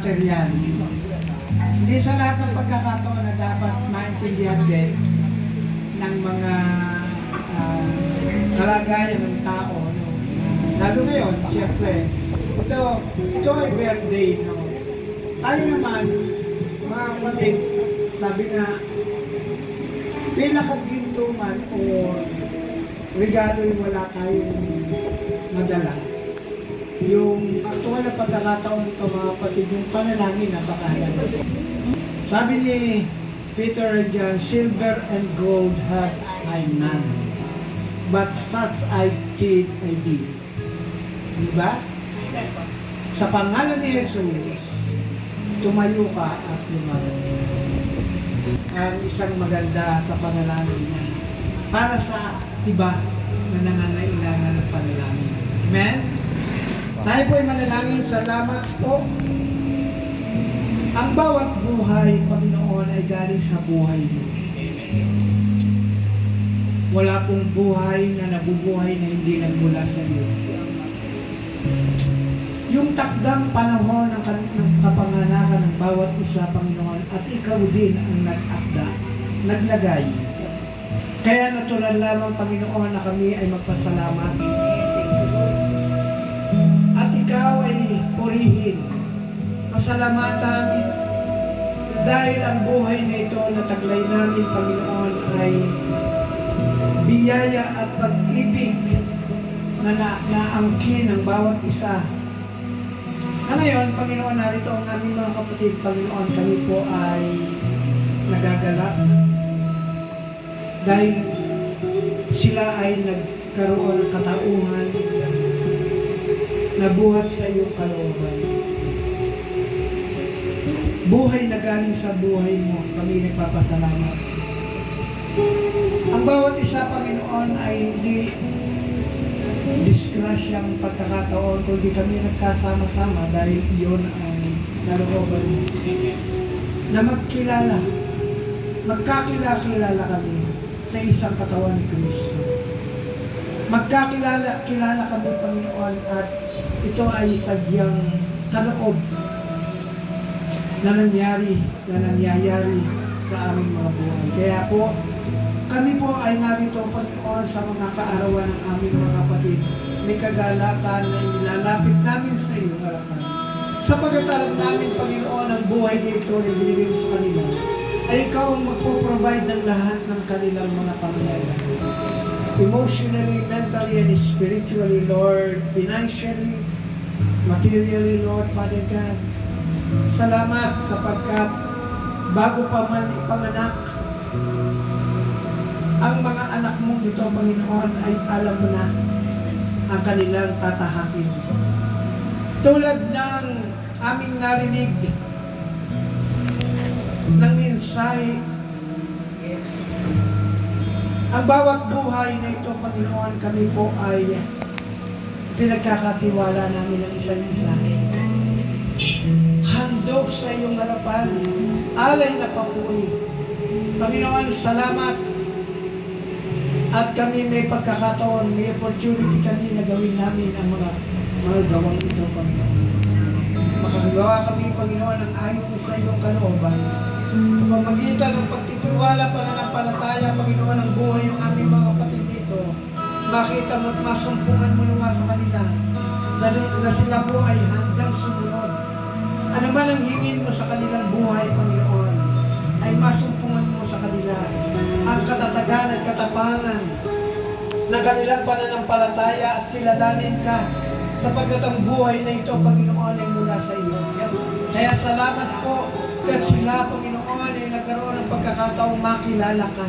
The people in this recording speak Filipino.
material. Hindi sa lahat ng pagkakataon na dapat maintindihan din ng mga kalagayan ng tao. No? Lalo ngayon, siyempre, ito ay birthday. No? Tayo naman, mga kapatid, sabi nga, pinakaginto man o regalo yung wala tayong madala. Yung aktual na pagkakataon nito mga kapatid, yung panalangin na pakahalaga. Sabi ni Peter John, silver and gold have I none, but such I give I thee. Diba? Sa pangalan ni Jesus, tumayo ka at lumaban. Ang isang maganda sa panalangin niya para sa iba na nangangailangan ng panalangin. Amen? Tayo po ay manalangin. Salamat po. Ang bawat buhay, Panginoon, ay galing sa buhay mo. Wala pong buhay na nabubuhay na hindi nagmula sa iyo. Yung takdang panahon ng kapanganakan ng bawat isa, Panginoon, at ikaw din ang nag-akda, naglagay. Kaya natural lamang, Panginoon, na kami ay magpasalamat. At ikaw ay purihin, pasalamatan, dahil ang buhay na ito na taglay namin, Panginoon, ay biyaya at pag-ibig na naangkin ng bawat isa. Na ngayon, Panginoon, narito ang aming mga kapatid, Panginoon, kami po ay nagagalak dahil sila ay nagkaroon ng katauhan na buhat sa iyong kalooban. Buhay na galing sa buhay mo, kami nagpapasalamat. Ang bawat isa, Panginoon, ay hindi disgrasyang pagkakataon, kundi kami nagkasama-sama dahil iyon ang kalooban mo. Na magkakilala kami sa isang katawan ni Kristo. Magkakilala kami, Panginoon, at ito ay sadyang kaloob na nangyayari sa aming mga buhay. Kaya po, kami po ay narito, Panginoon, sa mga kaarawan ng aming mga kapatid. May kagalakan na inilalapit namin sa iyo, harapan. Sapagat alam namin, Panginoon, ang buhay nito na binigay sa kanila, ay ikaw ang magpo-provide ng lahat ng kanilang mga pangangailangan. Emotionally, mentally, and spiritually, Lord, financially, materially, Lord, Father God. Salamat sapagkat bago pa man ipanganak, ang mga anak mong dito, Panginoon, ay alam mo na ang kanilang tatahakin. Tulad ng aming narinig ng mensahe, ang bawat buhay na ito, Panginoon, kami po ay pinagkakatiwala namin ang isa't isa. Handog sa iyong harapan, alay na papuri. Panginoon, salamat. At kami may pagkakataon, may opportunity kami na gawin namin ang mga gawang ito, Panginoon. Makagawa kami, Panginoon, ng ayon sa iyong kalooban. Sa pamagitan ng pagtitiwala, pananampalataya, Panginoon, ang buhay ng aming mga kapatid dito, makita mo at masumpungan mo nga sa kanila na sila po ay handang sumunod. Ano man ang hingin mo sa kanilang buhay, Panginoon, ay masumpungan mo sa kanila ang katatagan at katapangan ng kanilang pananampalataya at kilalanin ka sapagkat ang buhay na ito, Panginoon, ay mula sa iyo. Kaya salamat po at sila, Panginoon, ay nagkaroon ng pagkakataong makilala ka.